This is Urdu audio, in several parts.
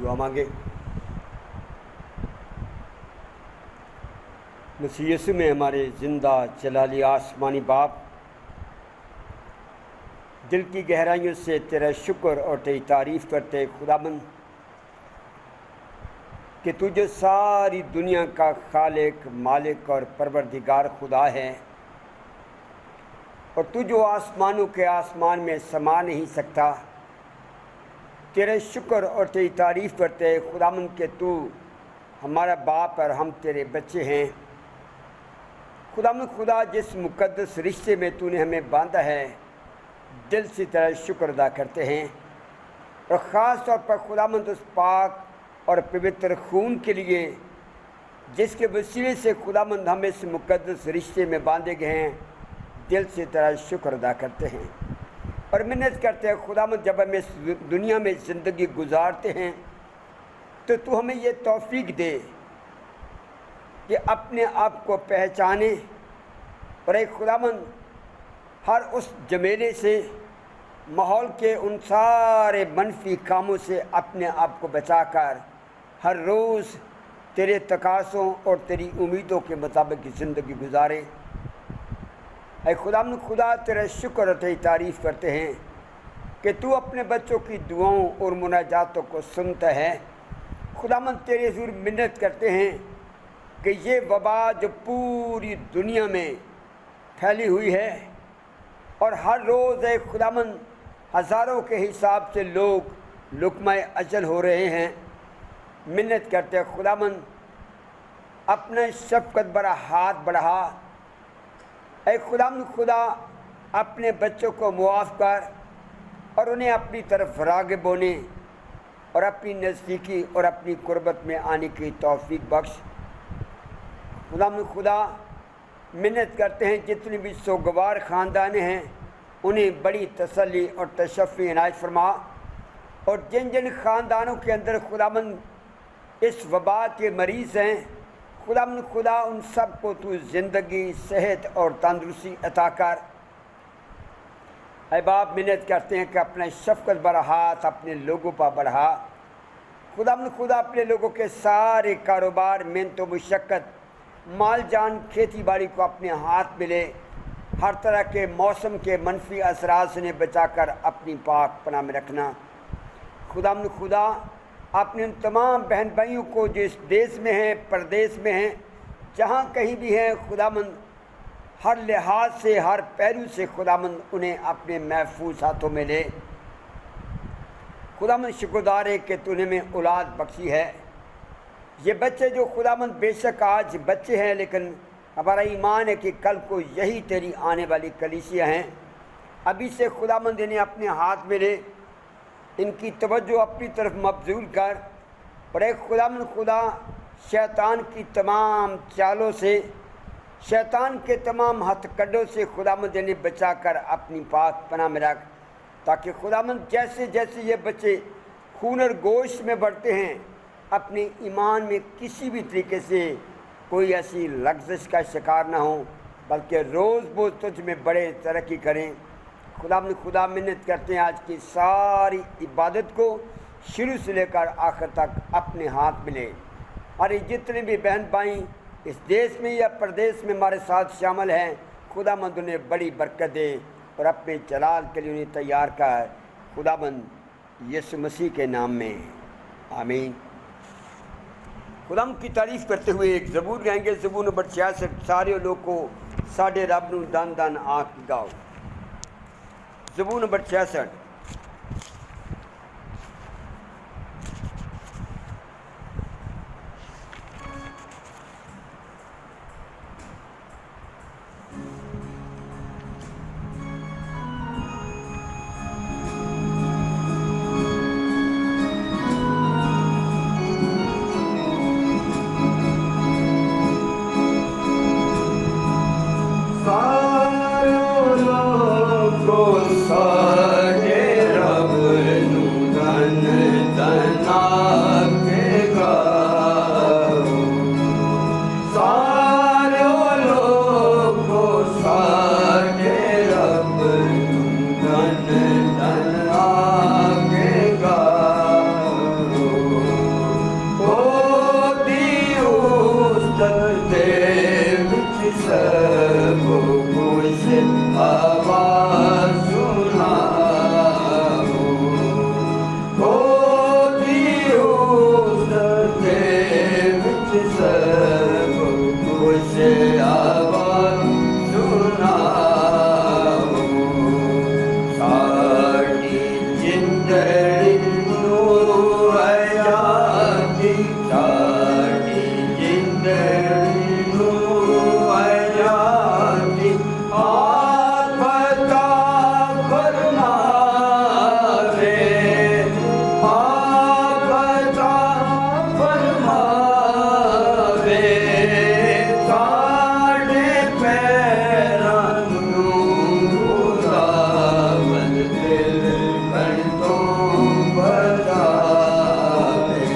دعا مانگے۔ مسیح یسوع میں ہمارے زندہ جلالی آسمانی باپ، دل کی گہرائیوں سے تیرا شکر اور تیری تعریف کرتے خداوند کہ تو جو ساری دنیا کا خالق، مالک اور پروردگار خدا ہے، اور تو جو آسمانوں کے آسمان میں سما نہیں سکتا، تیرے شکر اور تیری تعریف کرتے خداوند کہ تو ہمارا باپ اور ہم تیرے بچے ہیں۔ خداوند خدا، جس مقدس رشتے میں تو نے ہمیں باندھا ہے، دل سے تیرا شکر ادا کرتے ہیں، اور خاص طور پر خداوند اس پاک اور پوتر خون کے لیے جس کے وسیلے سے خداوند ہم اس مقدس رشتے میں باندھے گئے ہیں، دل سے تیرا شکر ادا کرتے ہیں اور منت کرتے ہیں خداوند جب ہم اس دنیا میں زندگی گزارتے ہیں تو ہمیں یہ توفیق دے کہ اپنے آپ کو پہچانے اور ایک خداوند ہر اس جمیلے سے، ماحول کے ان سارے منفی کاموں سے اپنے آپ کو بچا کر ہر روز تیرے تقاضوں اور تیری امیدوں کے مطابق زندگی گزارے۔ اے خداوند خدا، تیرا شکر اور تیری تعریف کرتے ہیں کہ تو اپنے بچوں کی دعاؤں اور مناجاتوں کو سنتا ہے۔ خداوند تیرے حضور منت کرتے ہیں کہ یہ وبا جو پوری دنیا میں پھیلی ہوئی ہے اور ہر روز اے خداوند ہزاروں کے حساب سے لوگ لقمہ اجل ہو رہے ہیں، منت کرتے ہیں خداوند اپنا شفقت بھرا ہاتھ بڑھا۔ اے خداوند خدا، اپنے بچوں کو معاف کر اور انہیں اپنی طرف راغب ہونے اور اپنی نزدیکی اور اپنی قربت میں آنے کی توفیق بخش۔ خداوند خدا، منت کرتے ہیں جتنے بھی سوگوار خاندان ہیں انہیں بڑی تسلی اور تشفی عنایت فرما، اور جن جن خاندانوں کے اندر خداوند اس وبا کے مریض ہیں، خداوند خدا ان سب کو تو زندگی، صحت اور تندرستی عطا کر۔ اے باپ، منت کرتے ہیں کہ اپنا شفقت بھرا ہاتھ اپنے لوگوں پر بڑھا۔ خداوند خدا، اپنے لوگوں کے سارے کاروبار، محنت و مشقت، مال جان، کھیتی باڑی کو اپنے ہاتھ میں لے، ہر طرح کے موسم کے منفی اثرات سے بچا کر اپنی پاک پناہ میں رکھنا۔ خداوند خدا، اپنے ان تمام بہن بھائیوں کو جو اس دیس میں ہیں، پردیس میں ہیں، جہاں کہیں بھی ہیں، خداوند ہر لحاظ سے، ہر پہلو سے خداوند انہیں اپنے محفوظ ہاتھوں میں لے۔ خداوند شکردار ہے کہ تو نے ہمیں اولاد بخشی ہے۔ یہ بچے جو خداوند بے شک آج بچے ہیں، لیکن ہمارا ایمان ہے کہ کل کو یہی تیری آنے والی کلیسیاں ہیں۔ ابھی سے خداوند انہیں اپنے ہاتھ میں لے، ان کی توجہ اپنی طرف مبذول کر، اور ایک خداوند خدا، شیطان کی تمام چالوں سے، شیطان کے تمام ہتھ کنڈوں سے خداوند انہیں بچا کر اپنی پاک پناہ میں رکھ، تاکہ خداوند جیسے جیسے یہ بچے خون اور گوشت میں بڑھتے ہیں، اپنے ایمان میں کسی بھی طریقے سے کوئی ایسی لغزش کا شکار نہ ہوں، بلکہ روز روز تجھ میں بڑے ترقی کریں۔ خداوند خدا، منت کرتے ہیں آج کی ساری عبادت کو شروع سے لے کر آخر تک اپنے ہاتھ میں لے، اور یہ جتنے بھی بہن بھائی اس دیس میں یا پردیس میں ہمارے ساتھ شامل ہیں، خداوند انہیں بڑی برکت دے اور اپنے جلال کے لیے انہیں تیار کر، خداوند یسوع مسیح کے نام میں آمین۔ خداوند کی تعریف کرتے ہوئے ایک زبور گائیں گے، زبور نمبر 66۔ سارے لوگ کو ساڈے رب نوں دن دن آنکھ گاؤ۔ زبور نمبر 66۔ سارے ਵਿੱਚ ਸਭ ਕੁਛ ਆਵਾਜ਼ ਸੁਣਾਓ ਕੋਟੀ ਉਸ ਦੇ ਵਿੱਚ ਸਭ ਕੁਛ ਆਵਾਜ਼ ਸੁਣਾਓ ਸਾਡੀ ਜ਼ਿੰਦਗੀ ਨੂੰ ਆਜ਼ਾਦੀ ਸਾਡੀ ਜ਼ਿੰਦਗੀ ਨੂੰ ਆਜ਼ਾਦੀ ਆਪ ਪਤਾ ਫਰਮਾਵੇ ਆਪ ਪਤਾ ਫਰਮਾਵੇ ਸਾਡੇ ਪੈਰਾਂ ਨੂੰ ਖੁਦਾਵੰਦ ਦਿਲ ਬਣ ਤੋਂ ਬਚਾਵੇ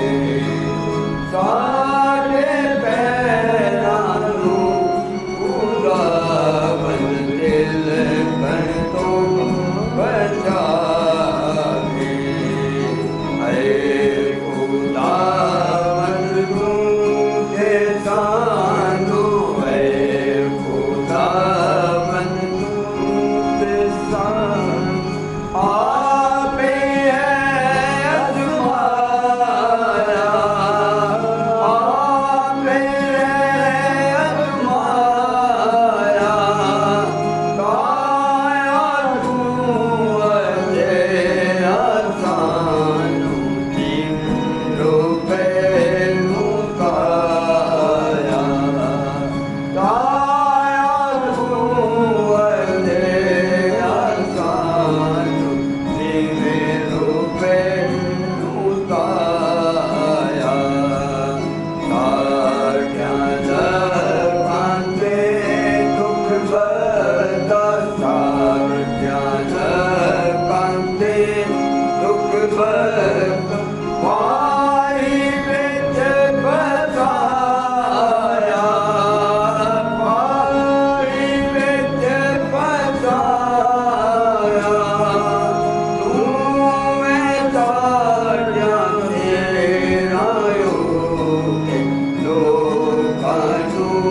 ਸਾਡੇ ਪੈਰਾਂ ਨੂੰ ਖੁਦਾਵੰਦ ਦਿਲ ਬਣ ਤੋਂ ਬਚਾਵੇ ਹਏ ਖੁਦਾਵੰਦ ਤੂੰ ਤੇ ਸਾਨੂੰ ਹਏ ਖੁਦਾਵੰਦ ਤੂੰ ਤੇ ਸਾਨੂੰ ਆਪੇ ਅਜ਼ਮਾਇਆ ਆਪੇ ਅਜ਼ਮਾਇਆ ਤਾਇਆ ਤੂੰ ਅਜੇ ਸਾਨੂੰ ਰੂਪੇ ਨੂੰ ਕਾਇਆ ਤਾਇਆ ਤੂੰ ਅਜੇ ਸਾਨੂੰ ਰੂਪੇ ਨੂੰ ਕਾਇਆ ਸਾਰਿਆਂ ਲੋਕਾਂ ਦੇ ਦੁੱਖ ਬਰਦਾ ਸਾਰਿਆਂ ਲੋਕਾਂ ਦੇ ਦੁੱਖ ਬਰਦਾ ਪਾਣੀ ਵਿੱਚ ਬਚਾਇਆ ਪਾਣੀ ਵਿੱਚ ਬਚਾਇਆ ਤੂੰ ਹੈ ਸਾਰਿਆਂ ਤੇਰਾਇਓ ਤੇ ਲੋਕਾਂ ਨੂੰ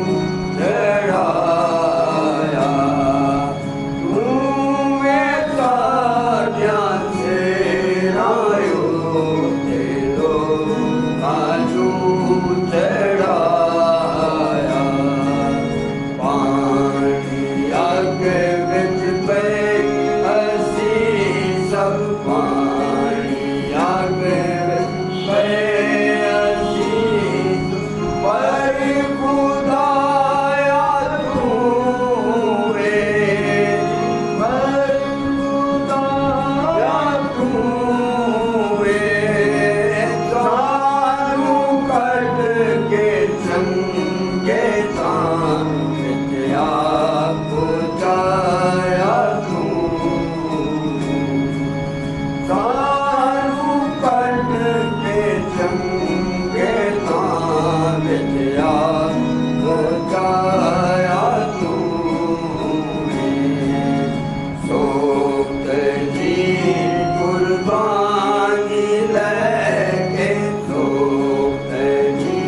ਚੜਾਇਆ ਤੂੰ ਹੈ ਸਾਰਿਆਂ ਤੇਰਾਇਓ ਤੇ ਲੋਕਾਂ ਨੂੰ ਚੜਾਇਆ ਪਾਣੀ ਅੱਗ ਵਿੱਚ ਪਏ ਅਸੀਂ ਸਭ ਪਾਣੀ ਅੱਗ ਵਿੱਚ ਪਏ ਅਸੀਂ ਪਰ ਖੁਦਾਇਆ ਤੂੰ ਏ ਪਰ ਖੁਦਾਇਆ ਤੂੰ ਏ ਸਾਨੂੰ ਕੱਢ ਕੇ ਚੰਗੇ ਤਾਂ ਵਿੱਚ ਆਪ ਪਹੁੰਚਾਇਆ ਤੂੰ ਸਾਨੂੰ ਕੱਢ ਕੇ ਚੰਗੇ ਤਾਂ ਵਿੱਚ ਆਪ ਪਹੁੰਚਾਇਆ ਤੂੰ ਸੋ ਤੇਰੀ ਕੁਰਬਾਨੀ ਲੈ ਕੇ ਸੋ ਤੇਰੀ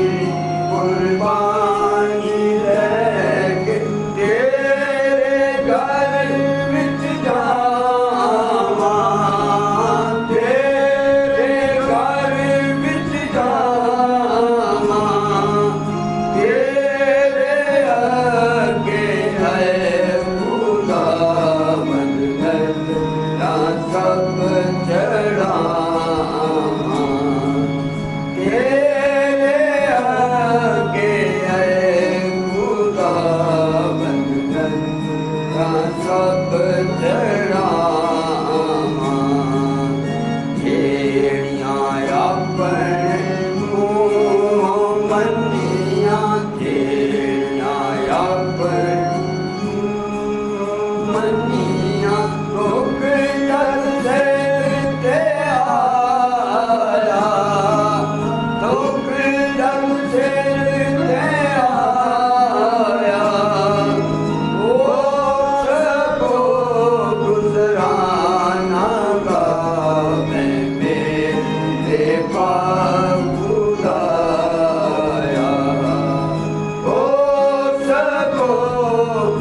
ਕੁਰਬਾਨੀ ਲੈ ਕੇ ਤੇਰੇ ਘਰ ਵਿੱਚ ਜਾਵਾਂ ਤੇਰੇ ਘਰ ਵਿੱਚ ਜਾਵਾਂ ਤੇਰੇ ਅੱਗੇ ਹੈ ਖੁਦਾਵੰਦ ਨਜ਼ਰਾਂ ਸਭ ਚੜਾਵਾਂ ਤੇਰੇ ਅੱਗੇ ਹੈ ਖੁਦਾਵੰਦ ਨਜ਼ਰਾਂ ਸਭ ਚੜਾਵਾਂ ਜਿਹੜੀਆਂ ਆਪਣੇ ਮੂੰਹੋਂ ਮੰਨੀਆਂ ਜਿਹੜੀਆਂ ਆਪਣੇ ਮੰਨੀਆਂ ਦੁੱਖ ਜਦ ਸਿਰ ਤੇ ਆਇਆ ਦੁੱਖ ਜਦ ਸਿਰ ਤੇ ਆਇਆ ਉਹ ਸਭ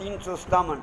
357,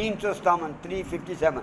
357 357।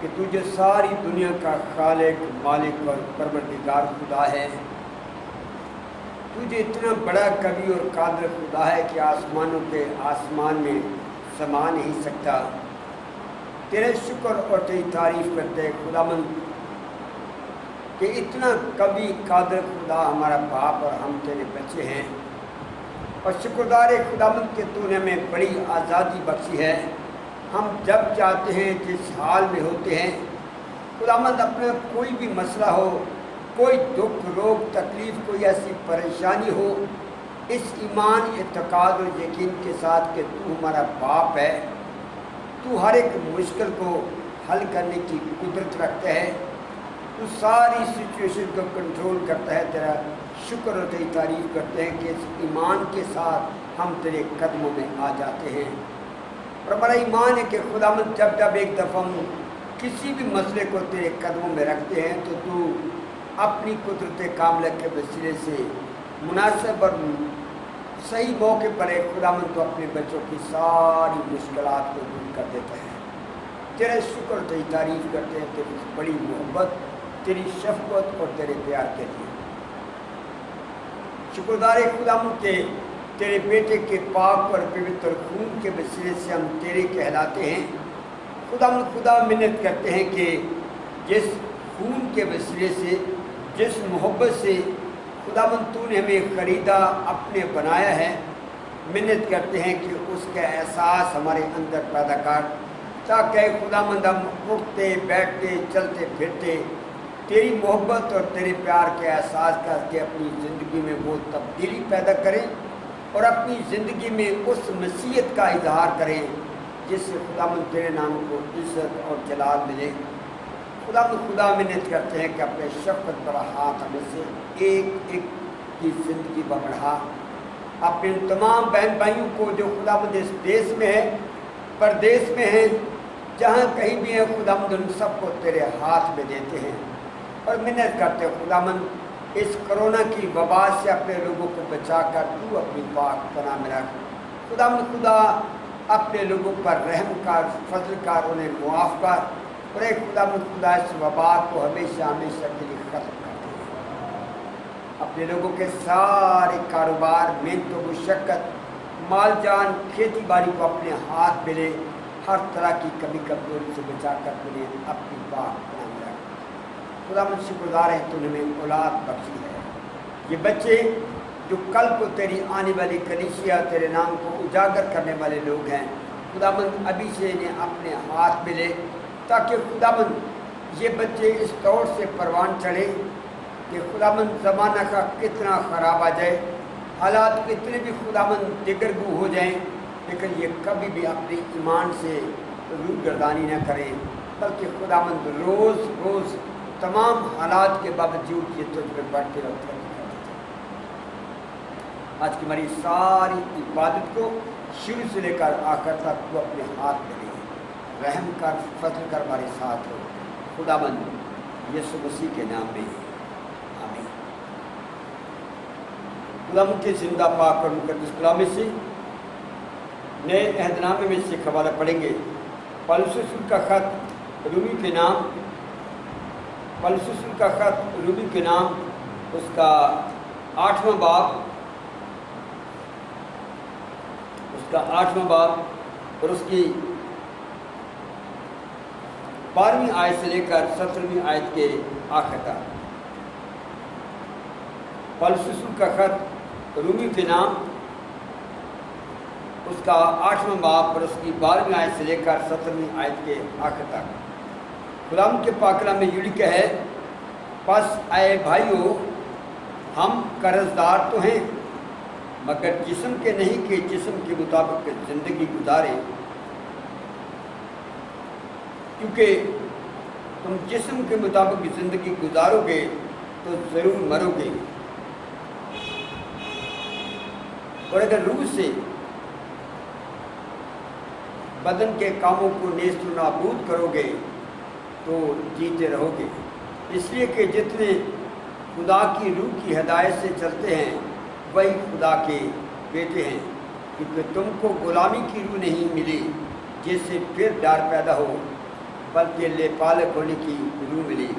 کہ تو جو ساری دنیا کا خالق، مالک اور پروردگار خدا ہے، تو جو اتنا بڑا کبھی اور قادر خدا ہے کہ آسمانوں کے آسمان میں سما نہیں سکتا، تیرے شکر اور تیری تعریف کرتے ہیں خداوند کہ اتنا کبھی قادر خدا ہمارا باپ اور ہم تیرے بچے ہیں، اور شکردار خداوند کہ تو نے ہمیں بڑی آزادی بخشی ہے۔ ہم جب چاہتے ہیں، جس حال میں ہوتے ہیں، خداوند اپنا کوئی بھی مسئلہ ہو، کوئی دکھ روگ تکلیف، کوئی ایسی پریشانی ہو، اس ایمان اعتقاد اور یقین کے ساتھ کہ تو ہمارا باپ ہے، تو ہر ایک مشکل کو حل کرنے کی قدرت رکھتا ہے، تو ساری سچویشن کو کنٹرول کرتا ہے۔ تیرا شکر اور تیری تعریف کرتے ہیں کہ اس ایمان کے ساتھ ہم تیرے قدموں میں آ جاتے ہیں، اور ہمارا ایمان ہے کہ خداوند جب ایک دفعہ ہم کسی بھی مسئلے کو تیرے قدموں میں رکھتے ہیں تو اپنی قدرت کاملہ کے وسیلے سے مناسب اور صحیح موقع پر خداوند تو اپنے بچوں کی ساری مشکلات کو دور کر دیتا ہے۔ تیرے شکر اور تیری تعریف کرتے ہیں، تیری بڑی محبت، تیری شفقت اور تیرے پیار کے لیے۔ شکردار خداوند کے تیرے بیٹے کے پاک اور پوتر خون کے وسیلے سے ہم تیرے کہلاتے ہیں۔ خداوند خدا منت کرتے ہیں کہ جس خون کے وسیلے سے، جس محبت سے خداوند تو نے ہمیں خریدا، اپنے بنایا ہے، منت کرتے ہیں کہ اس کا احساس ہمارے اندر پیدا کر، تاکہ خداوند ہم اٹھتے بیٹھتے چلتے پھرتے تیری محبت اور تیرے پیار کے احساس کر کے اپنی زندگی میں وہ تبدیلی پیدا کریں، اور اپنی زندگی میں اس مسیحت کا اظہار کریں جس سے خداوند تیرے نام کو عزت اور جلال ملے۔ خداوند خدا منت کرتے ہیں کہ اپنے شفقت بڑا ہاتھ ہمیں سے ایک ایک کی زندگی پر بڑھا، اپنے تمام بہن بھائیوں کو جو خداوند اس دیس میں ہے، پردیس میں ہیں، جہاں کہیں بھی ہیں، خداوند ان سب کو تیرے ہاتھ میں دیتے ہیں، اور منت کرتے ہیں خداوند اس کرونا کی وبا سے اپنے لوگوں کو بچا کر تو اپنی پاک پناہ میں رکھ۔ خداوند خدا اپنے لوگوں پر رحم کر، فضل کر، انہیں معاف کر، اور اے خداوند خدا اس وبا کو ہمیشہ ہمیشہ کے لیے ختم کر دے۔ اپنے لوگوں کے سارے کاروبار، محنت و مشقت، مال جان، کھیتی باڑی کو اپنے ہاتھ میں لے، ہر طرح کی کمی کمزوری سے بچا کر انہیں اپنی پاک پناہ میں رکھ۔ خداوند شکردار ہے تو نے ہمیں اولاد بخشی ہے۔ یہ بچے جو کل کو تیری آنے والی کلیسیا، تیرے نام کو اجاگر کرنے والے لوگ ہیں، خداوند ابھی سے انہیں اپنے ہاتھ میں لے، تاکہ خداوند یہ بچے اس طور سے پروان چڑھے کہ خداوند زمانہ کا کتنا خراب آ جائے، حالات کتنے بھی خداوند دگرگو ہو جائیں، لیکن یہ کبھی بھی اپنے ایمان سے روگردانی نہ کریں، بلکہ خداوند روز روز تمام حالات کے باوجود یہ تجھ پہ بڑھتے اور ترقی کرتے تھے۔ آج کی ہماری ساری عبادت کو شروع سے لے کر آخر تک تو اپنے ہاتھ میں لے، رحم کر، فضل کر، ہمارے ساتھ ہو، خداوند یسوع مسیح کے نام میں آمین۔ خداوند کے زندہ پاک اور مقدس کلام سے نئے عہد نامے میں سے حوالہ پڑھیں گے۔ پولس رسول کا خط رومی کے نام، پولس رسول کا خط رومی کے نام، اس کا 8واں باب، اور اس کی 12ویں آیت سے لے کر 17ویں آیت کے آخر تک۔ پولس رسول کا خط رومی کے نام، اس کا 8واں باب اور اس کی 12ویں آیت سے لے کر 17ویں آیت کے آخر تک۔ خداوند کے پاک کلام میں یوں لکھا ہے، پس اے بھائیو، ہم قرض دار تو ہیں، مگر جسم کے نہیں کہ جسم کے مطابق زندگی گزاریں، کیونکہ تم جسم کے مطابق زندگی گزارو گے تو ضرور مرو گے، اور اگر روح سے بدن کے کاموں کو نیست و نابود کرو گے تو جیتے رہو گے۔ اس لیے کہ جتنے خدا کی روح کی ہدایت سے چلتے ہیں وہی خدا کے بیٹے ہیں، کیونکہ تم کو غلامی کی روح نہیں ملی جس سے پھر ڈر پیدا ہو، بلکہ لے پالک ہونے کی روح ملی،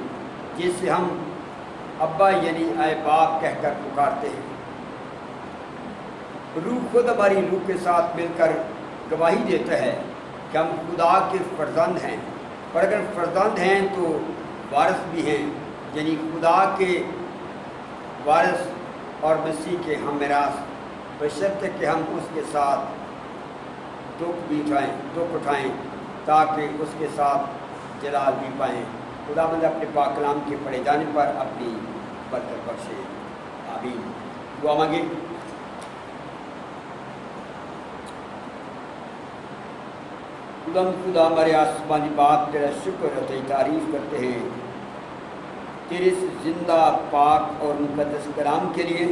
جسے ہم ابا یعنی اے باپ کہہ کر پکارتے ہیں۔ روح خود ہماری روح کے ساتھ مل کر گواہی دیتا ہے کہ ہم خدا کے فرزند ہیں، اور اگر فرزند ہیں تو وارث بھی ہیں، یعنی خدا کے وارث اور مسیح کے ہم میراث، بشرطے کہ ہم اس کے ساتھ دکھ اٹھائیں تاکہ اس کے ساتھ جلال بھی پائیں۔ خدا مند اپنے پاک کلام کے پڑھے جانے پر اپنی برکت بخشے، آمین۔ دعا مانگے۔ خدا ہمارے آسمانی باپ، تیرا شکر اور تیری تعریف کرتے ہیں تیرے اس زندہ پاک اور مقدس کلام کے لیے،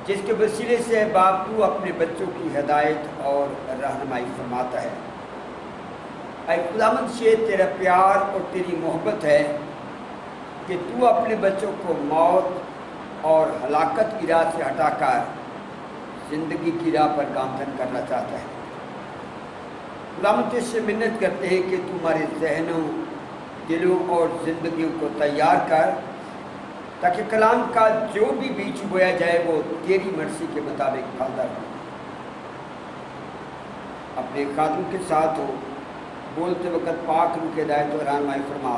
جس کے وسیلے سے باپ تو اپنے بچوں کی ہدایت اور رہنمائی فرماتا ہے۔ اے خداوند سے تیرا پیار اور تیری محبت ہے کہ تو اپنے بچوں کو موت اور ہلاکت کی راہ سے ہٹا کر زندگی کی راہ پر گامزن کرنا چاہتا ہے۔ خداوند تجھ سے منت کرتے ہیں کہ تو ہمارے ذہنوں، دلوں اور زندگیوں کو تیار کر، تاکہ کلام کا جو بھی بیج بویا جائے وہ تیری مرضی کے مطابق پھلدار ہو۔ اپنے خادم کے ساتھ ہو، بولتے وقت پاک روح کی ہدایت اور رہنمائی فرما،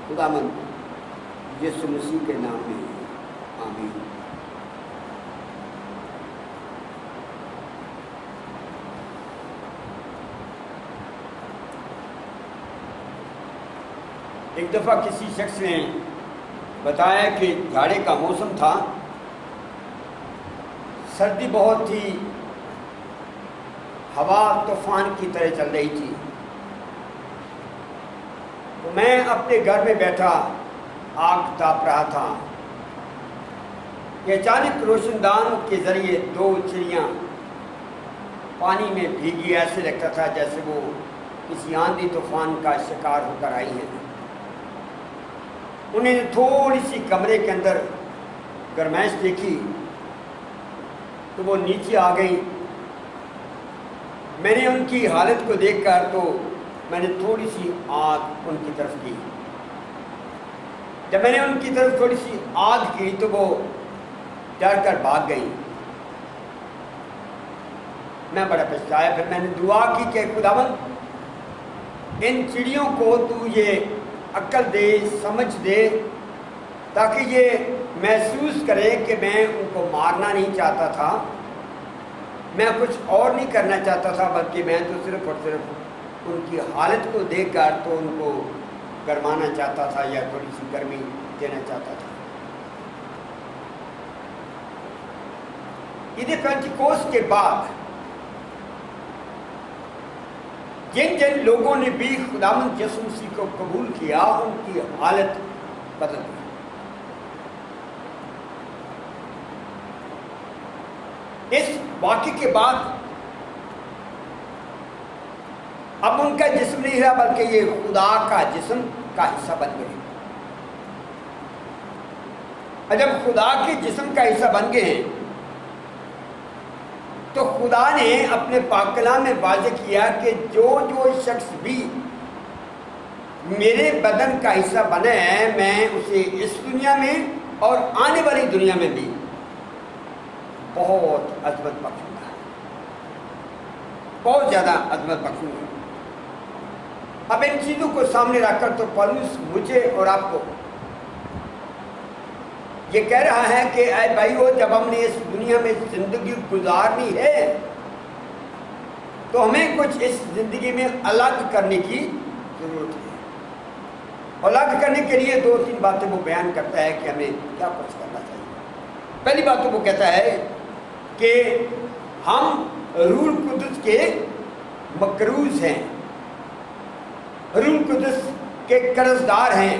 خداوند یسوع مسیح کے نام میں، آمین۔ ایک دفعہ کسی شخص نے بتایا کہ جھاڑے کا موسم تھا، سردی بہت تھی، ہوا طوفان کی طرح چل رہی تھی، تو میں اپنے گھر میں بیٹھا آگ تاپ رہا تھا کہ اچانک روشن دان کے ذریعے دو چڑیاں پانی میں بھیگی، ایسے لگتا تھا جیسے وہ کسی آندھی طوفان کا شکار ہو کر آئی ہیں۔ انہیں تھوڑی سی کمرے کے اندر گرمائش دیکھی تو وہ نیچے آ گئی۔ میں نے ان کی حالت کو دیکھ کر تو میں نے تھوڑی سی آگ ان کی طرف کی۔ جب میں نے ان کی طرف تھوڑی سی آگ کی تو وہ ڈر کر بھاگ گئی۔ میں بڑا پچھتایا، پھر میں نے دعا کی کہ خداوند ان چڑیوں کو تو یہ عقل دے، سمجھ دے، تاکہ یہ محسوس کرے کہ میں ان کو مارنا نہیں چاہتا تھا، میں کچھ اور نہیں کرنا چاہتا تھا، بلکہ میں تو صرف اور صرف ان کی حالت کو دیکھ کر تو ان کو گرمانا چاہتا تھا یا تھوڑی سی گرمی دینا چاہتا تھا۔ عید پینتیکوست کے بعد جن جن لوگوں نے بھی خداوند یسوع مسیح کو قبول کیا، ان کی حالت بدل گئی۔ اس واقعے کے بعد اب ان کا جسم نہیں رہا، بلکہ یہ خدا کا جسم کا حصہ بن گئے۔ اور جب خدا کے جسم کا حصہ بن گئے ہیں تو خدا نے اپنے پاک کلام میں واضح کیا کہ جو جو شخص بھی میرے بدن کا حصہ بنا ہے، میں اسے اس دنیا میں اور آنے والی دنیا میں بھی بہت عظمت بخشوں گا، بہت زیادہ عظمت بخشوں گا۔ اب ان چیزوں کو سامنے رکھ کر تو پولس مجھے اور آپ کو یہ کہہ رہا ہے کہ اے بھائیو، جب ہم نے اس دنیا میں زندگی گزارنی ہے تو ہمیں کچھ اس زندگی میں الگ کرنے کی ضرورت ہے۔ الگ کرنے کے لیے دو تین باتیں وہ بیان کرتا ہے کہ ہمیں کیا کچھ کرنا چاہیے۔ پہلی بات تو وہ کہتا ہے کہ ہم روح القدس کے مقروض ہیں، روح القدس کے قرض دار ہیں۔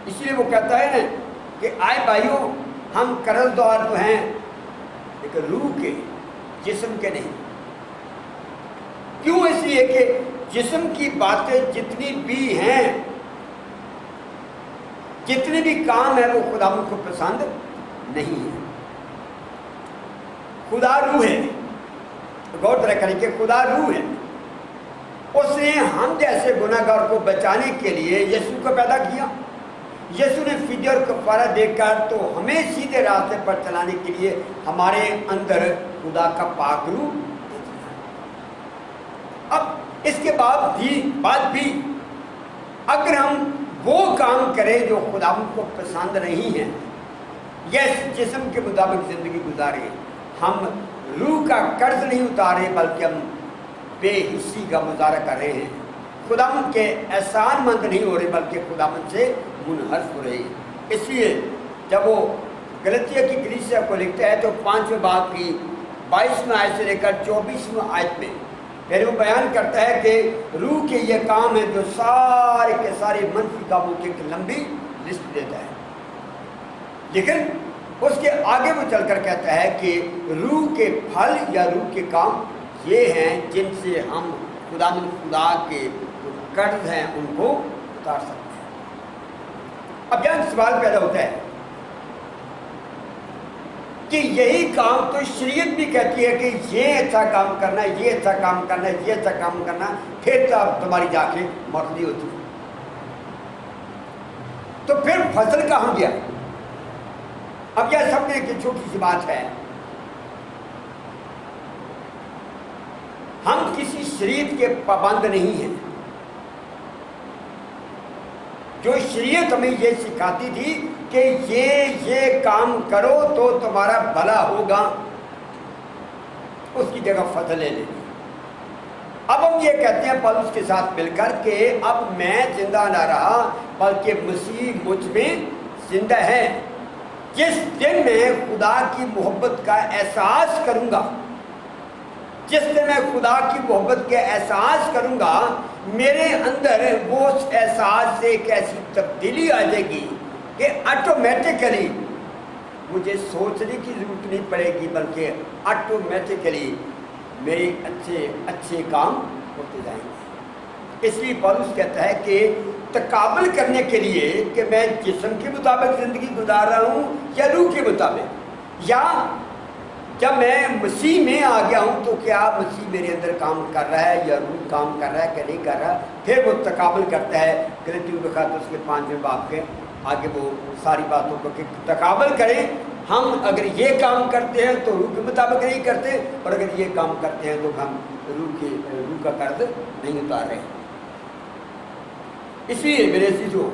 اس لیے وہ کہتا ہے نا کہ آئے بھائیو، ہم قرض دار تو ہیں لیکن روح کے، جسم کے نہیں۔ کیوں؟ اس لیے کہ جسم کی باتیں جتنی بھی ہیں، جتنے بھی کام ہیں، وہ خدا کو پسند نہیں ہے۔ خدا روح ہے، غور طرح کریں کہ خدا روح ہے، اس نے ہم جیسے گناہگار کو بچانے کے لیے یسوع کو پیدا کیا. یسوع نے فدیہ اور کفارہ دے کر تو ہمیں سیدھے راستے پر چلانے کے لیے ہمارے اندر خدا کا پاک روح دے دیا. اب اس کے بعد بھی اگر ہم وہ کام کریں جو خدا کو پسند نہیں ہے، یس جسم کے مطابق زندگی گزارے، ہم روح کا قرض نہیں اتارے بلکہ ہم بے حسی کا مظاہرہ کر رہے ہیں، خداوند کے احسان مند نہیں ہو رہے بلکہ خداوند سے منحرف ہو رہے ہیں. اس لیے جب وہ غلطیہ کی کلیسیا کو لکھتا ہے تو 5ویں باب کی 22ویں آیت سے لے کر 24ویں آیت میں پھر وہ بیان کرتا ہے کہ روح کے یہ کام ہے جو سارے کے سارے منفی کاموں کی ایک لمبی لسٹ دیتا ہے. لیکن اس کے آگے وہ چل کر کہتا ہے کہ روح کے پھل یا روح کے کام یہ ہیں جن سے ہم خدا کے جو قرض ہیں ان کو اتار سکتے ہیں. اب یہاں سوال پیدا ہوتا ہے کہ یہی کام تو شریعت بھی کہتی ہے کہ یہ اچھا کام کرنا ہے، یہ اچھا کام کرنا ہے، یہ اچھا کام کرنا ہے، پھر تو اب تمہاری جا کے مقضی ہوتی ہے. تو پھر فضل کہاں گیا؟ اب یہ سمجھنے کی چھوٹی سی بات ہے، ہم کسی شریعت کے پابند نہیں ہیں. جو شریعت ہمیں یہ سکھاتی تھی کہ یہ کام کرو تو تمہارا بھلا ہوگا، اس کی جگہ فضل لے لیں. اب ہم یہ کہتے ہیں پولس کے ساتھ مل کر کہ اب میں زندہ نہ رہا بلکہ مسیح مجھ میں زندہ ہے. جس دن میں خدا کی محبت کا احساس کروں گا، جس دن میں خدا کی محبت کے احساس کروں گا، میرے اندر وہ احساس سے ایک ایسی تبدیلی آ جائے گی کہ آٹومیٹیکلی مجھے سوچنے کی ضرورت نہیں پڑے گی بلکہ آٹومیٹیکلی میرے اچھے کام ہوتے جائیں گے. اس لیے پولس کہتا ہے کہ تقابل کرنے کے لیے کہ میں جسم کے مطابق زندگی گزار رہا ہوں یا روح کے مطابق، یا جب میں مسیح میں آ گیا ہوں تو کیا مسیح میرے اندر کام کر رہا ہے یا روح کام کر رہا ہے کہ نہیں کر رہا. پھر وہ تقابل کرتا ہے. غلطیوں کے خط اس کے 5ویں باب کے آگے وہ ساری باتوں کو کہ تقابل کریں. ہم اگر یہ کام کرتے ہیں تو روح کے مطابق نہیں کرتے، اور اگر یہ کام کرتے ہیں تو ہم روح کا قرض نہیں اتار رہے. اس لیے میرے عزیزو،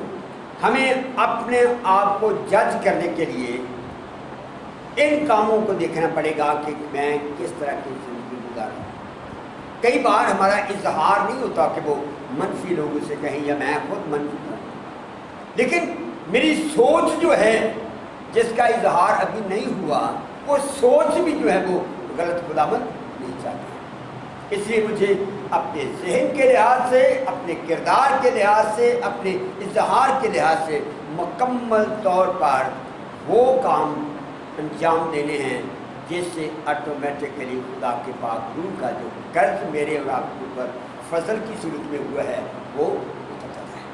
ہمیں اپنے آپ کو جج کرنے کے لیے ان کاموں کو دیکھنا پڑے گا کہ میں کس طرح کی زندگی گزاروں. کئی بار ہمارا اظہار نہیں ہوتا کہ وہ منفی لوگوں سے کہیں یا میں خود منفی ہوں، لیکن میری سوچ جو ہے جس کا اظہار ابھی نہیں ہوا، وہ سوچ بھی جو ہے وہ غلط خداوند نہیں چاہتی. اس لیے مجھے اپنے ذہن کے لحاظ سے، اپنے کردار کے لحاظ سے، اپنے اظہار کے لحاظ سے مکمل طور پر وہ کام انجام دینے ہیں جس سے آٹومیٹکلی خدا کے پاک روح کا جو قرض میرے اور آپ کے اوپر فضل کی صورت میں ہوا ہے وہ اتر جاتا ہے.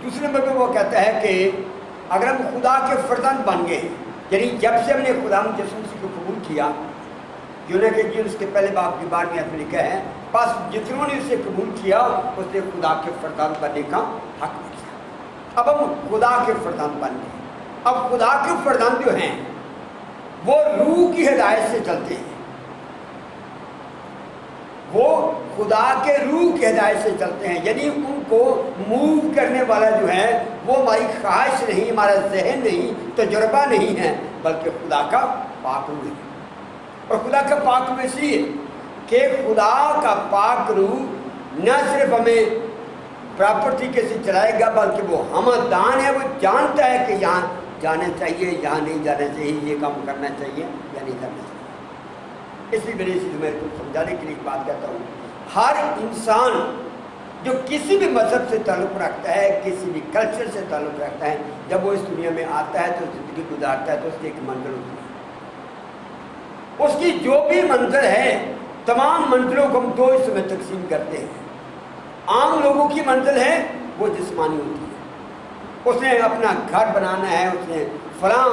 دوسرے نمبر پہ وہ کہتا ہے کہ اگر ہم خدا کے فرزند بن گئے ہیں، یعنی جب سے ہم نے خدا یسوع مسیح کو قبول کیا، یونان کے جن اس کے پہلے باب کی 12ویں آیت میں لکھا ہے، بس جتنوں نے اسے قبول کیا اس نے خدا کے فرزند بننے کا حق کیا. اب ہم خدا کے فرزند بن گئے. اب خدا کے فرزند جو ہیں وہ روح کی ہدایت سے چلتے ہیں، وہ خدا کے روح کی ہدایت سے چلتے ہیں. یعنی ان کو موو کرنے والا جو ہے وہ ہماری خواہش نہیں، ہمارا ذہن نہیں، تجربہ نہیں ہے، بلکہ خدا کا پاک روح ہے. اور خدا کا پاک روح اس لیے کہ خدا کا پاک روح نہ صرف ہمیں پراپر طریقے سے چلائے گا بلکہ وہ ہمدان ہے. وہ جانتا ہے کہ یہاں جانا چاہیے، یہاں نہیں جانا چاہیے، یہ کام کرنا چاہیے یا نہیں کرنا چاہیے. اس لیے میرے چیز میں کو سمجھانے کے لیے ایک بات کہتا ہوں، ہر انسان جو کسی بھی مذہب سے تعلق رکھتا ہے، کسی بھی کلچر سے تعلق رکھتا ہے، جب وہ اس دنیا میں آتا ہے تو زندگی گزارتا ہے تو اس کی ایک منزل ہوتی ہے. اس کی جو بھی منزل ہے، تمام منزلوں کو ہم دو حصوں میں تقسیم کرتے ہیں. عام لوگوں کی منزل ہے وہ جسمانی ہوتی ہے، اس نے اپنا گھر بنانا ہے، اس نے فلاں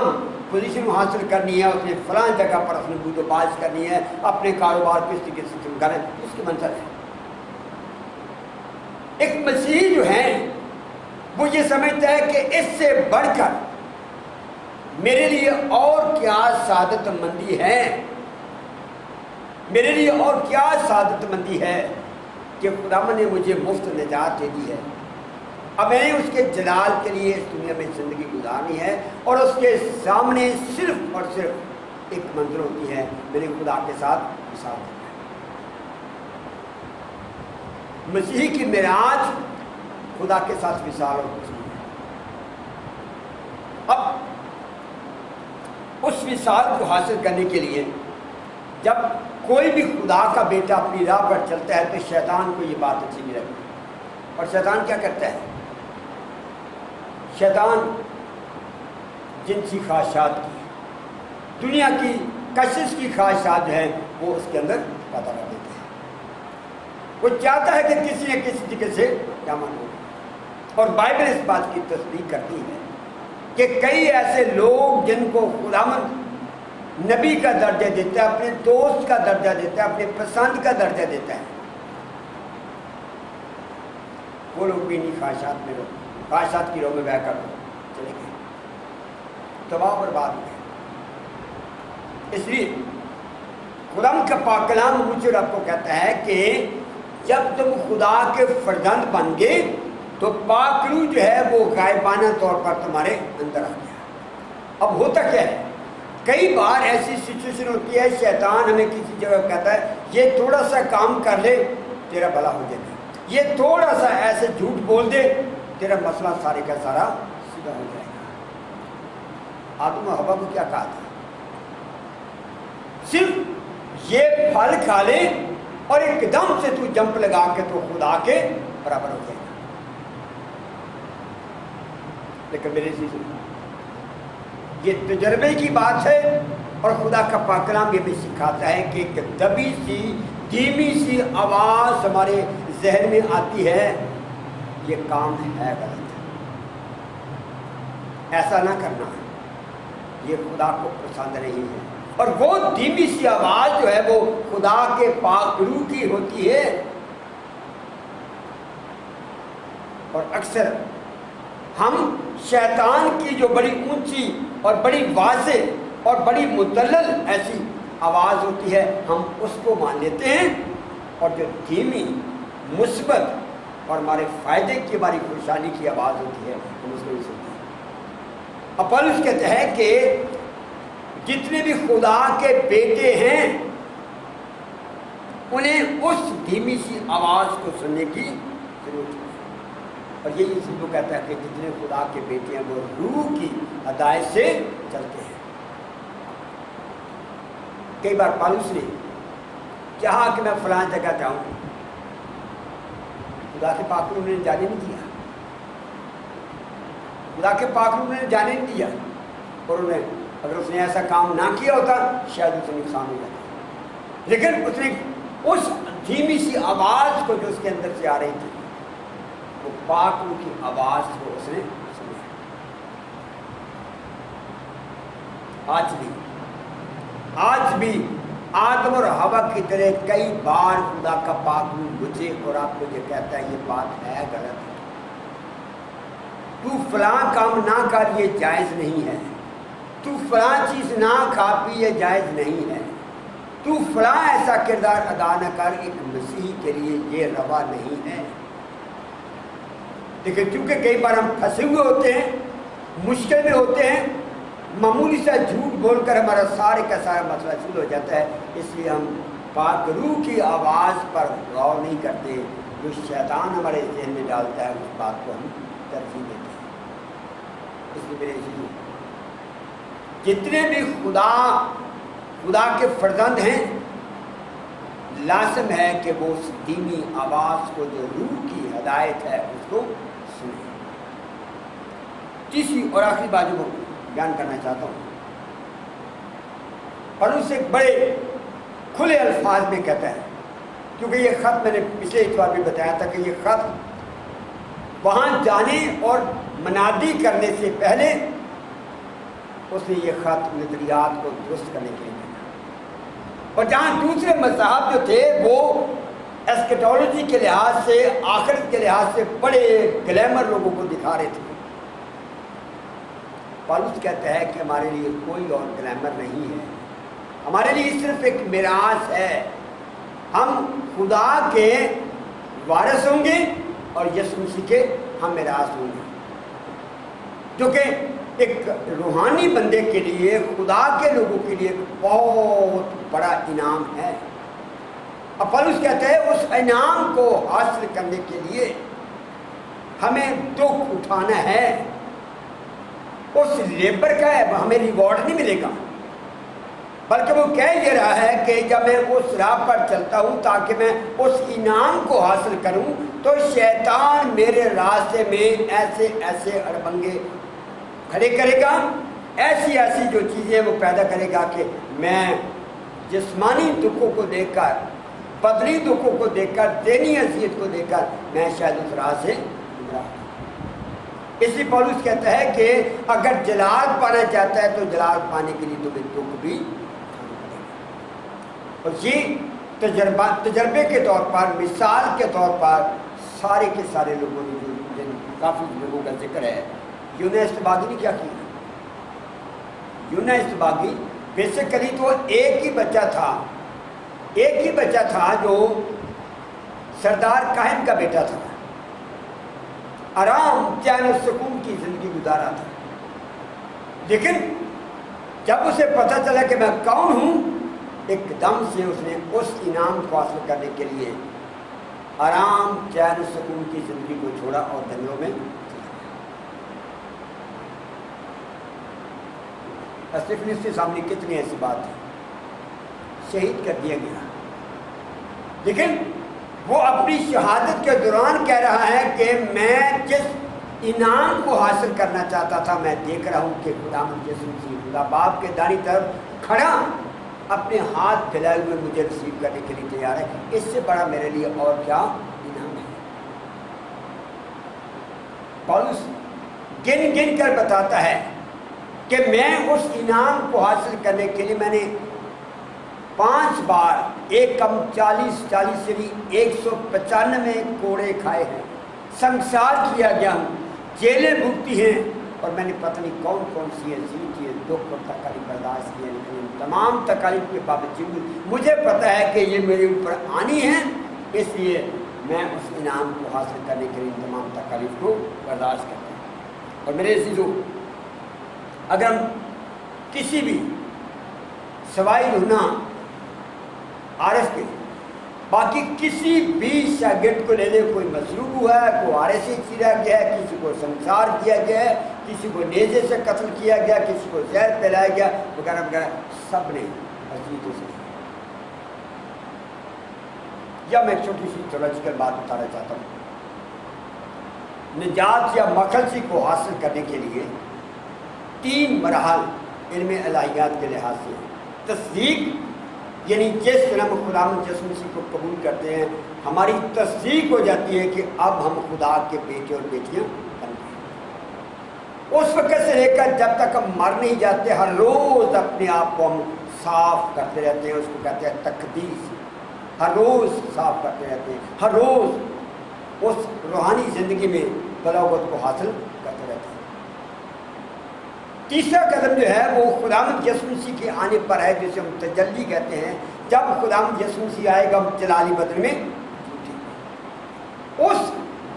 پوزیشن حاصل کرنی ہے، اس نے فلاں جگہ پر اپنی بود و باش کرنی ہے، اپنے کاروبار کو اس طریقے سے چمکانا ہے، اس کی منزل ہے۔ ایک مسیحی جو ہے وہ یہ سمجھتا ہے کہ اس سے بڑھ کر میرے لیے اور کیا سعادت مندی ہے، میرے لیے اور کیا سعادت مندی ہے کہ خداوند نے مجھے مفت نجات دے دی ہے۔ اب میں نے اس کے جلال کے لیے اس دنیا میں زندگی گزارنی ہے، اور اس کے سامنے صرف اور صرف ایک منظر ہوتی ہے، میرے خدا کے ساتھ وصال کرنا ہے۔ مسیحی کی معراج خدا کے ساتھ وصال اور خوشی ہے۔ اب اس وصال کو حاصل کرنے کے لیے جب کوئی بھی خدا کا بیٹا اپنی راہ پر چلتا ہے تو شیطان کو یہ بات اچھی نہیں لگتی، اور شیطان کیا کرتا ہے؟ شیطان جنسی خواہشات کی، دنیا کی کشش کی خواہشات جو ہیں وہ اس کے اندر پیدا کر دیتے ہیں۔ وہ چاہتا ہے کہ کسی نہ کسی طریقے سے قیامت ہو، اور بائبل اس بات کی تصدیق کرتی ہے کہ کئی ایسے لوگ جن کو خداوند نبی کا درجہ دیتا ہے، اپنے دوست کا درجہ دیتا ہے، اپنے پسند کا درجہ دیتا ہے، وہ لوگ بھی انہیں خواہشات کی رو میں بہ کر چلے گئے، تباہ و برباد ہوئے۔ اس لیے خداوند کا پاک کلام مجھے اور آپ کو کہتا ہے کہ جب تم خدا کے فرزند بن گئے تو پاک روح جو ہے وہ غائبانہ طور پر تمہارے اندر آ گیا۔ اب ہوتا کیا ہے، کئی بار ایسی سچویشن ہوتی ہے، شیطان ہمیں کسی جگہ کہتا ہے یہ تھوڑا سا کام کر لے تیرا بھلا ہو جائے گا، یہ تھوڑا سا ایسے جھوٹ بول دے تیرا مسئلہ سارے کا سارا سیدھا ہو جائے گا۔ آدم و حوا کو کیا کہا تھا؟ صرف یہ پھل کھا لے اور ایک دم سے تو جمپ لگا کے تو خدا کے برابر ہو جائے گا۔ لیکن میرے چیز یہ تجربے کی بات ہے، اور خدا کا پاک کلام یہ بھی سکھاتا ہے کہ ایک دبی سی دھیمی سی آواز ہمارے ذہن میں آتی ہے، یہ کام ہے غلط، ایسا نہ کرنا ہے، یہ خدا کو پسند نہیں ہے۔ اور وہ دھیمی سی آواز جو ہے وہ خدا کے پاک روح کی ہوتی ہے، اور اکثر ہم شیطان کی جو بڑی اونچی اور بڑی واضح اور بڑی مدلل ایسی آواز ہوتی ہے ہم اس کو مان لیتے ہیں، اور جو دھیمی مثبت اور ہمارے فائدے کی ہماری خوشحالی کی آواز ہوتی ہے ہم اس کو نہیں سنتے ہیں۔ اب پولس کہتے ہیں کہ جتنے بھی خدا کے بیٹے ہیں انہیں اس دھیمی سی آواز کو سننے کی ضرورت ہے، اور یہی اسی کو کہتا ہے کہ جتنے خدا کے بیٹے ہیں وہ روح کی ہدایت سے چلتے ہیں۔ کئی بار پالوس نے چاہا کہ میں فلاں جگہ جاؤں، خدا کے پاک روح نے جانے نہیں دیا، خدا کے پاک روح نے جانے نہیں دیا، اور انہیں اگر اس نے ایسا کام نہ کیا ہوتا شاید اسے نقصان ہو جاتا، لیکن اس نے اس دھیمی سی آواز کو جو اس کے اندر سے آ رہی تھی وہ پاک روح کی آواز کو اس نے سنا۔ آج بھی آدم اور حوا کی طرح کئی بار خدا کا پاک روح مجھے اور آپ کو یہ کہتا ہے یہ بات ہے غلط ہے، تو فلاں کام نہ کر یہ جائز نہیں ہے، تو فلاں چیز نہ کھا پی یہ جائز نہیں ہے، تو فلاں ایسا کردار ادا نہ کر، ایک مسیحی کے لیے یہ روا نہیں ہے۔ لیکن چونکہ کئی بار ہم پھنسے ہوئے ہوتے ہیں، مشکل میں ہوتے ہیں، معمولی سا جھوٹ بول کر ہمارا سارے کا سارا مسئلہ شروع ہو جاتا ہے، اس لیے ہم پاک روح کی آواز پر غور نہیں کرتے، جو شیطان ہمارے ذہن میں ڈالتا ہے اس بات کو ہم ترجیح دیتے ہیں۔ اس لیے میرے عزیزو، جتنے بھی خدا کے فرزند ہیں لازم ہے کہ وہ اس دھیمی آواز کو جو روح کی ہدایت ہے اس کو سنیں۔ تیسری اور آخری بات جو بیان کرنا چاہتا ہوں، اور اسے بڑے کھلے الفاظ میں کہتا ہے، کیونکہ یہ خط میں نے پچھلے اتوار بھی بتایا تھا کہ یہ خط وہاں جانے اور منادی کرنے سے پہلے اس نے یہ خط نظریات کو درست کرنے کے لیے، اور جہاں دوسرے مذاہب جو تھے وہ ایسکیٹالوجی کے لحاظ سے، آخرت کے لحاظ سے بڑے گلیمر لوگوں کو دکھا رہے تھے۔ پالوس کہتا ہے کہ ہمارے لیے کوئی اور گلیمر نہیں ہے، ہمارے لیے صرف ایک میراث ہے، ہم خدا کے وارث ہوں گے اور یسوع مسیح کے ہم میراث ہوں گے، جو کہ ایک روحانی بندے کے لیے، خدا کے لوگوں کے لیے ایک بہت بڑا انعام ہے۔ اب پالوس کہتا ہے اس انعام کو حاصل کرنے کے لیے ہمیں دکھ اٹھانا ہے۔ اس لیبر کا ہمیں ریوارڈ نہیں ملے گا، بلکہ وہ کہہ یہ رہا ہے کہ جب میں اس راہ پر چلتا ہوں تاکہ میں اس انعام کو حاصل کروں، تو شیطان میرے راستے میں ایسے ایسے اڑبنگے کھڑے کرے گا، ایسی ایسی جو چیزیں وہ پیدا کرے گا کہ میں جسمانی دکھوں کو دیکھ کر، بدنی دکھوں کو دیکھ کر، ذہنی اذیت کو دیکھ کر میں شاید اس راہ سے گمراہ ہوں۔ اس لیے پولس کہتا ہے کہ اگر جلال پانا چاہتا ہے تو جلال پانے کے لیے تمہیں دکھ بھی اٹھانا پڑے گا۔ اور یہ تجربے کے طور پر، مثال کے طور پر سارے کے سارے لوگوں نے، جو کافی لوگوں کا ذکر ہے، یونا استباغی نے کیا کیا؟ یونا استباغی بیسیکلی تو ایک ہی بچہ تھا جو سردار کاہن کا بیٹا تھا، آرام چین و سکون کی زندگی گزارا تھا، لیکن جب اسے پتہ چلا کہ میں کون ہوں، ایک دم سے اس نے اس انعام کو حاصل کرنے کے لیے آرام چین و سکون کی زندگی کو چھوڑا اور جنگلوں میں استفانوس کے سامنے کتنی ایسی بات ہے، شہید کر دیا گیا، لیکن وہ اپنی شہادت کے دوران کہہ رہا ہے کہ میں جس انعام کو حاصل کرنا چاہتا تھا، میں دیکھ رہا ہوں کہ خداوند یسوع مسیح خدا باپ کے دائیں طرف کھڑا اپنے ہاتھ پھیلائے ہوئے مجھے ریسیو کرنے کے لیے تیار ہے، اس سے بڑا میرے لیے اور کیا انعام ہے۔ پولس گن گن کر بتاتا ہے کہ میں اس انعام کو حاصل کرنے کے لیے میں نے 5 بار ایک کم 40 یعنی 195 کوڑے کھائے ہیں، سنسار کیا گیا ہوں، جیلیں بھگتی ہیں، اور میں نے پتہ نہیں کون کون سی عظیم چیزیں دکھ اور تکالیف برداشت کی ہیں، لیکن ان تمام تکالیف کے باوجود مجھے پتہ ہے کہ یہ میرے اوپر آنی ہے، اس لیے میں اس انعام کو حاصل کرنے کے لیے تمام تکالیف کو برداشت کرتا ہوں۔ اور میرے عزیزو، اگر ہم کسی بھی سوائے یونا عارف کے باقی کسی بھی شاگرد کو لے لیں، کوئی مصلوب ہوا ہے، کوئی عارف سے چیرا گیا ہے، کسی کو سنسار کیا گیا ہے، کسی کو نیزے سے قتل کیا گیا، کسی کو زہر پھیلایا گیا وغیرہ وغیرہ، سب نے اذیتوں سے۔ یا میں ایک چھوٹی سی تھیولوجیکل بات بتانا چاہتا ہوں، نجات یا مخلصی کو حاصل کرنے کے لیے 3 مراحل علم الہیات کے لحاظ سے: تصدیق، یعنی جس طرح ہم خداوند یسوع مسیح کو قبول کرتے ہیں، ہماری تصدیق ہو جاتی ہے کہ اب ہم خدا کے بیٹے اور بیٹیاں بن گئے۔ اس وقت سے لے کر جب تک ہم مر نہیں جاتے، ہر روز اپنے آپ کو ہم صاف کرتے رہتے ہیں، اس کو کہتے ہیں تقدیس، ہر روز صاف کرتے رہتے ہیں، ہر روز اس روحانی زندگی میں بلاغت کو حاصل کرتے رہتے ہیں۔ تیسرا قدم جو ہے وہ خداوند یسوع مسیح کے آنے پر ہے، جسے ہم تجلی کہتے ہیں۔ جب خداوند یسوع مسیح آئے گا، ہم جلالی بدن میں اس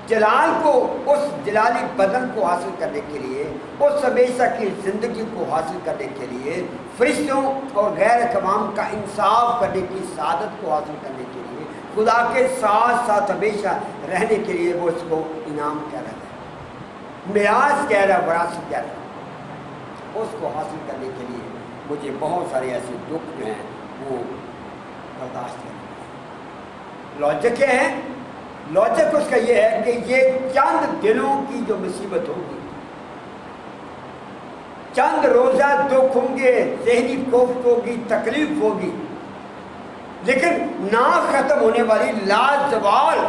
جلال کو، اس جلالی بدن کو حاصل کرنے کے لیے، اس ہمیشہ کی زندگی کو حاصل کرنے کے لیے، فرشتوں اور غیر اقوام کا انصاف کرنے کی سعادت کو حاصل کرنے کے لیے، خدا کے ساتھ ساتھ ہمیشہ رہنے کے لیے وہ اس کو انعام کہہ رہا ہے، میراث کہہ رہا ہے، وراثت کہہ رہا ہے۔ اس کو حاصل کرنے کے لیے مجھے بہت سارے ایسے دکھ جو ہیں وہ برداشت کرنے ہیں۔ لاجک کیا ہے؟ لاجک اس کا یہ ہے کہ یہ چند دنوں کی جو مصیبت ہوگی، چند روزہ دکھ ہوں گے، ذہنی کوفت ہوگی، تکلیف ہوگی، لیکن نہ ختم ہونے والی لازوال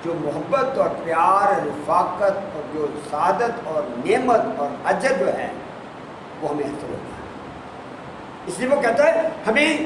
جو محبت اور پیار، رفاقت اور جو سعادت اور نعمت اور اجر جو ہے وہ ہمیں حاصل ہوگا۔ اس لیے وہ کہتا ہے ہمیں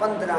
15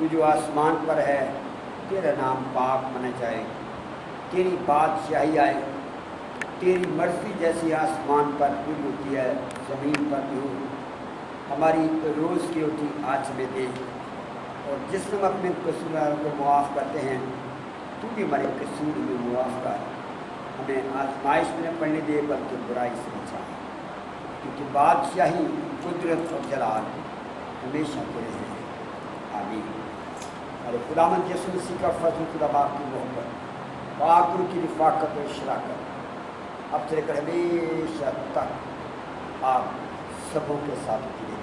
تو جو آسمان پر ہے تیرا نام پاک منا جائے، تیری بادشاہی آئے، تیری مرضی جیسی آسمان پر بھی ہوتی ہے زمین پر بھی ہو۔ ہماری روز کی روٹی آج ہمیں دے، اور جس ہم اپنے قصورواروں کو معاف کرتے ہیں تو بھی ہمارے قصور میں معاف کر، ہمیں آزمائش میں نہ پڑنے دے بلکہ برائی سے بچا، کیونکہ بادشاہی، قدرت اور جلال ہمیشہ تیرے ہیں۔ آمین۔ اور خداوند یسوع مسیح کا فضل، خدا باپ کی محبت، پاک روح کی رفاقت اور شراکت اب سے لے کر ہمیشہ تک آپ سبوں کے ساتھ ہوتی رہے۔